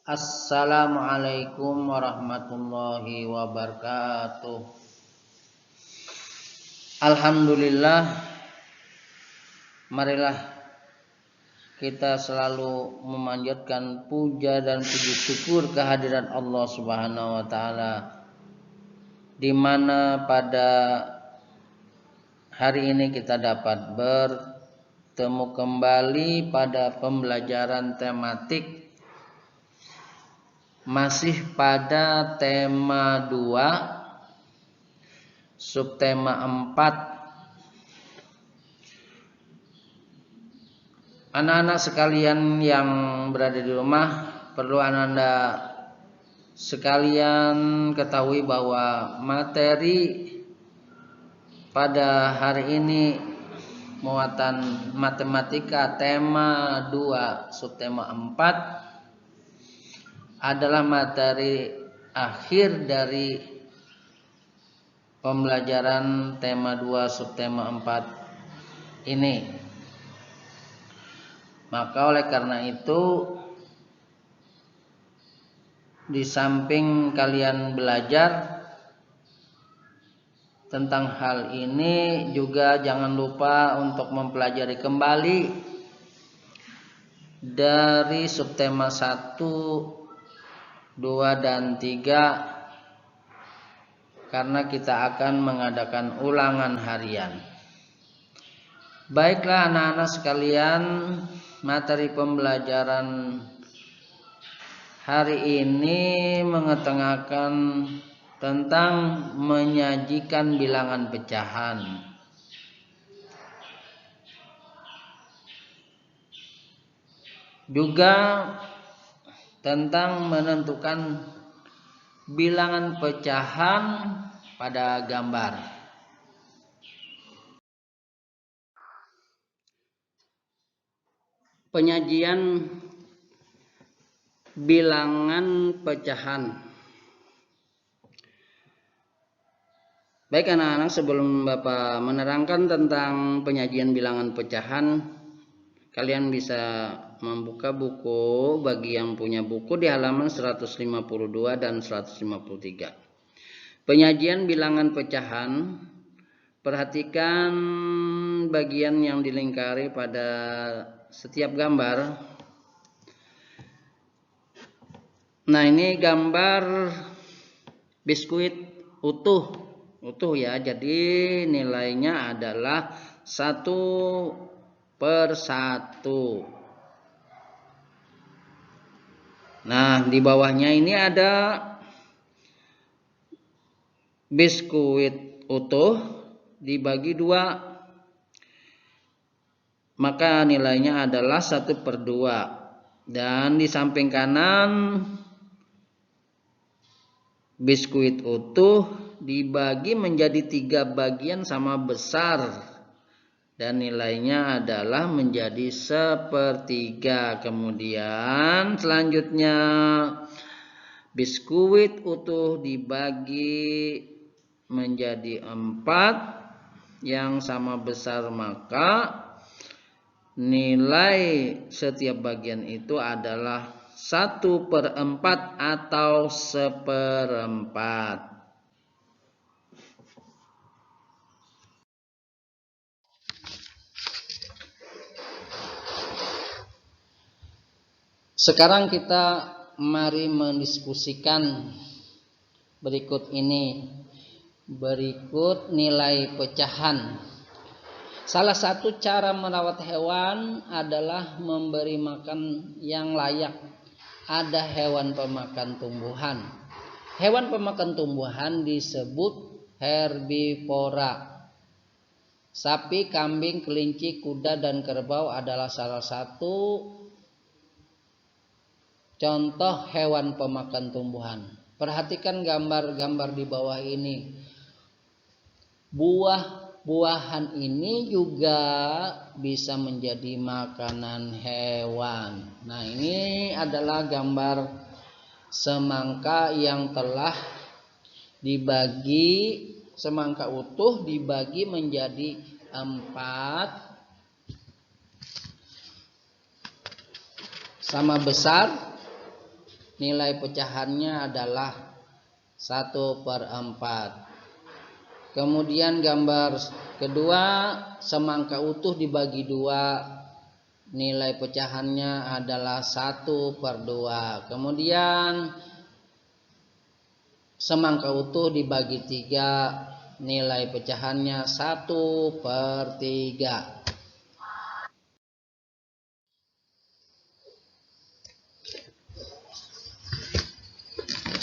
Assalamualaikum warahmatullahi wabarakatuh. Alhamdulillah, marilah kita selalu memanjatkan puja dan puji syukur kehadiran Allah Subhanahu wa taala, di mana pada hari ini kita dapat bertemu kembali pada pembelajaran tematik masih pada tema 2, subtema 4. Anak-anak sekalian yang berada di rumah, perlu Anda sekalian ketahui bahwa materi pada hari ini muatan matematika tema 2 subtema 4 adalah materi akhir dari pembelajaran tema 2 subtema 4 ini. Maka oleh karena itu, di samping kalian belajar tentang hal ini, juga jangan lupa untuk mempelajari kembali dari subtema 1, 2, dan 3, karena kita akan mengadakan ulangan harian. Baiklah anak-anak sekalian, materi pembelajaran hari ini mengetengahkan tentang menyajikan bilangan pecahan. Juga tentang menentukan bilangan pecahan pada gambar. Penyajian bilangan pecahan. Baik anak-anak, sebelum Bapak menerangkan tentang penyajian bilangan pecahan, kalian bisa membuka buku bagi yang punya buku di halaman 152 dan 153. Penyajian bilangan pecahan, perhatikan bagian yang dilingkari pada setiap gambar. Nah, ini gambar biskuit utuh ya. Jadi nilainya adalah 1/1. Nah, di bawahnya ini ada biskuit utuh dibagi 2, maka nilainya adalah 1/2. Dan di samping kanan, biskuit utuh dibagi menjadi 3 bagian sama besar dan nilainya adalah menjadi 1/3. Kemudian selanjutnya biskuit utuh dibagi menjadi 4 yang sama besar, maka nilai setiap bagian itu adalah 1/4 atau 1/4. Sekarang kita mari mendiskusikan berikut ini. Berikut nilai pecahan. Salah satu cara merawat hewan adalah memberi makan yang layak. Ada hewan pemakan tumbuhan. Hewan pemakan tumbuhan disebut herbivora. Sapi, kambing, kelinci, kuda, dan kerbau adalah salah satu contoh hewan pemakan tumbuhan. Perhatikan gambar-gambar di bawah ini. Buah-buahan ini juga bisa menjadi makanan hewan. Nah, ini adalah gambar semangka yang telah dibagi, semangka utuh dibagi menjadi 4 sama besar nilai pecahannya adalah 1/4. Kemudian gambar kedua, semangka utuh dibagi 2, nilai pecahannya adalah 1/2. Kemudian semangka utuh dibagi 3, nilai pecahannya 1/3.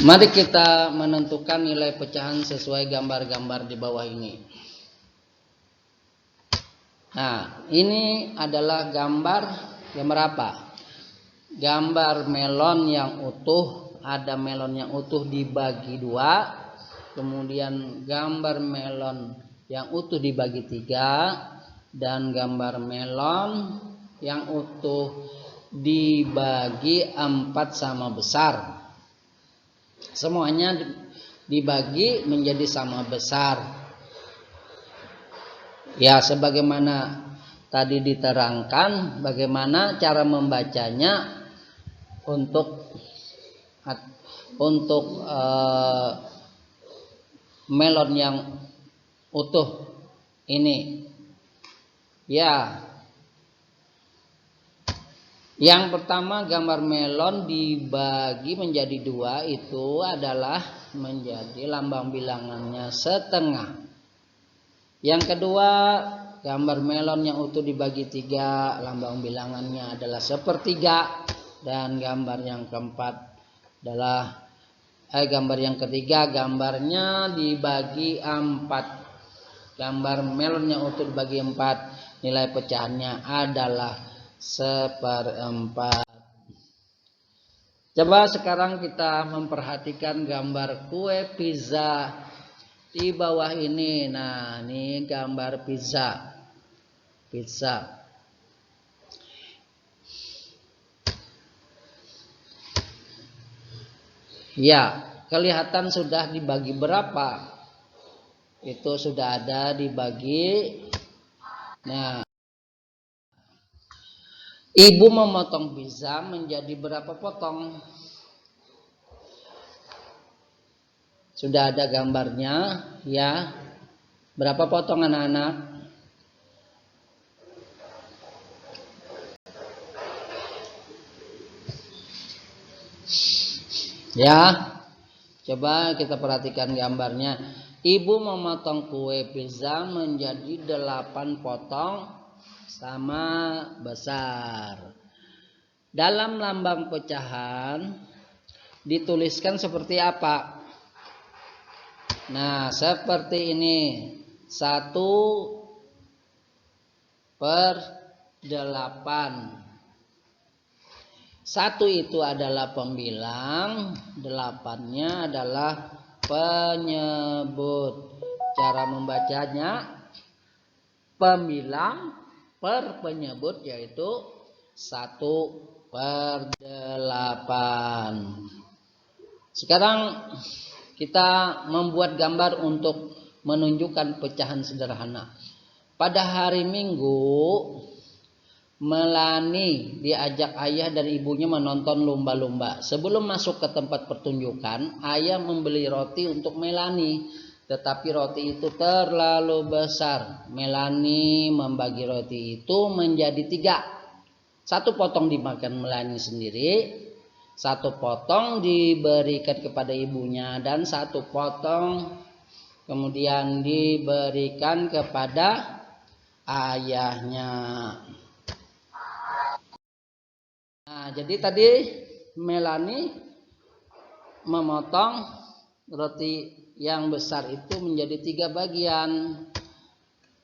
Mari kita menentukan nilai pecahan sesuai gambar-gambar di bawah ini. Nah, ini adalah gambar apa? Gambar melon yang utuh. Ada melon yang utuh dibagi 2. Kemudian gambar melon yang utuh dibagi 3. Dan gambar melon yang utuh dibagi 4 sama besar. Semuanya dibagi menjadi sama besar. Ya, sebagaimana tadi diterangkan bagaimana cara membacanya untuk melon yang utuh ini. Ya. Yang pertama, gambar melon dibagi menjadi 2 itu adalah menjadi lambang bilangannya setengah. Yang kedua, gambar melon yang utuh dibagi 3, lambang bilangannya adalah 1/3. Dan gambar yang keempat adalah gambar yang ketiga, gambarnya dibagi 4. Gambar melon yang utuh dibagi 4, nilai pecahannya adalah 1/4. Coba sekarang kita memperhatikan gambar kue pizza di bawah ini. Nah, ini gambar pizza. Ya, kelihatan sudah dibagi berapa? Itu sudah ada dibagi. Nah, ibu memotong pizza menjadi berapa potong? Sudah ada gambarnya, ya. Berapa potong anak-anak? Ya, coba kita perhatikan gambarnya. Ibu memotong kue pizza menjadi 8 potong sama besar. Dalam lambang pecahan dituliskan seperti apa? Nah, seperti ini. 1/8. 1 itu adalah pembilang, 8-nya adalah penyebut. Cara membacanya pembilang per penyebut, yaitu 1/8. Sekarang kita membuat gambar untuk menunjukkan pecahan sederhana. Pada hari Minggu, Melani diajak ayah dan ibunya menonton lumba-lumba. Sebelum masuk ke tempat pertunjukan, ayah membeli roti untuk Melani. Tetapi roti itu terlalu besar. Melani membagi roti itu menjadi 3. 1 potong dimakan Melani sendiri, 1 potong diberikan kepada ibunya, dan 1 potong kemudian diberikan kepada ayahnya. Nah, jadi tadi Melani memotong roti yang besar itu menjadi 3 bagian.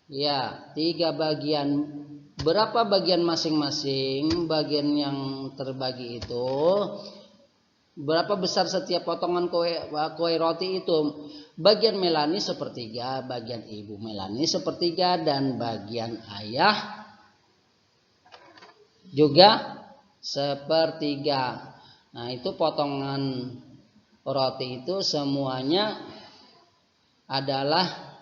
Ya, 3 bagian. Berapa bagian masing-masing? Bagian yang terbagi itu berapa besar setiap potongan kue roti itu? Bagian Melani 1/3, bagian ibu Melani 1/3, dan bagian ayah juga 1/3. Nah, itu potongan roti itu semuanya adalah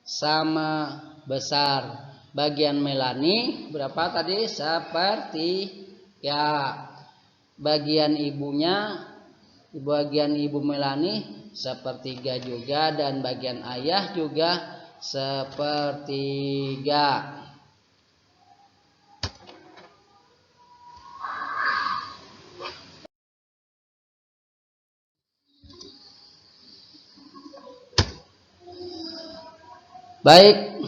sama besar. Bagian Melani berapa tadi? 1/3. Bagian ibunya bagian ibu Melani sepertiga juga, dan bagian ayah juga sepertiga. Baik,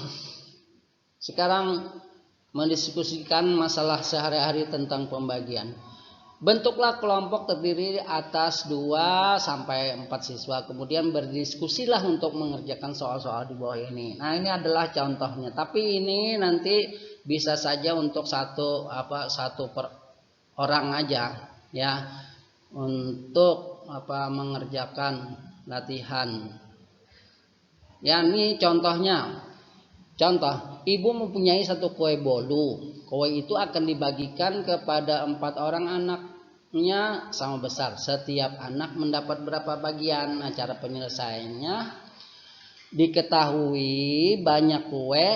sekarang mendiskusikan masalah sehari-hari tentang pembagian. Bentuklah kelompok terdiri atas 2 sampai 4 siswa. Kemudian berdiskusilah untuk mengerjakan soal-soal di bawah ini. Nah, ini adalah contohnya. Tapi ini nanti bisa saja untuk satu per orang aja ya, untuk mengerjakan latihan. Ya, ini contohnya. Contoh, ibu mempunyai satu kue bolu. Kue itu akan dibagikan kepada 4 orang anaknya sama besar. Setiap anak mendapat berapa bagian. Nah, cara penyelesaiannya diketahui banyak kue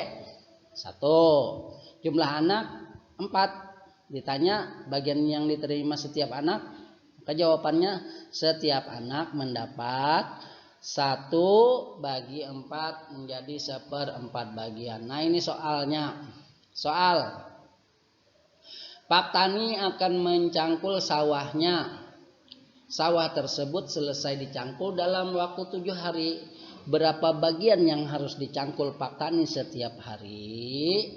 1, jumlah anak 4. Ditanya bagian yang diterima setiap anak, maka jawabannya setiap anak mendapat 1 bagi 4 menjadi 1/4 bagian. Nah, ini soalnya. Soal, Pak Tani akan mencangkul sawahnya. Sawah tersebut selesai dicangkul dalam waktu 7 hari. Berapa bagian yang harus dicangkul Pak Tani setiap hari?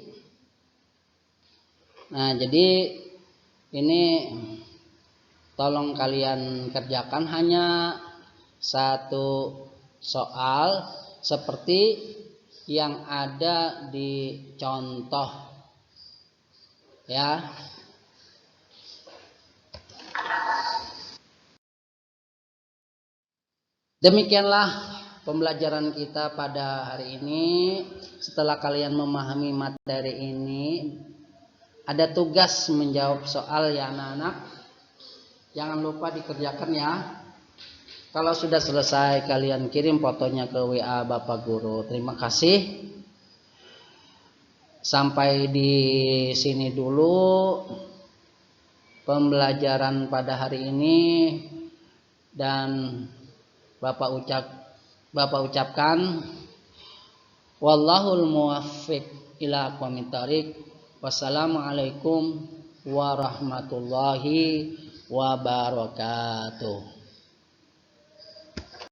Nah, jadi ini tolong kalian kerjakan hanya 1 soal seperti yang ada di contoh ya. Demikianlah pembelajaran kita pada hari ini. Setelah kalian memahami materi ini, ada tugas menjawab soal ya anak-anak. Jangan lupa dikerjakan ya. Kalau sudah selesai, kalian kirim fotonya ke WA Bapak Guru. Terima kasih. Sampai di sini dulu pembelajaran pada hari ini, dan Bapak ucapkan wallahul muwaffiq ila aqwamit thoriq. Wassalamualaikum warahmatullahi wabarakatuh.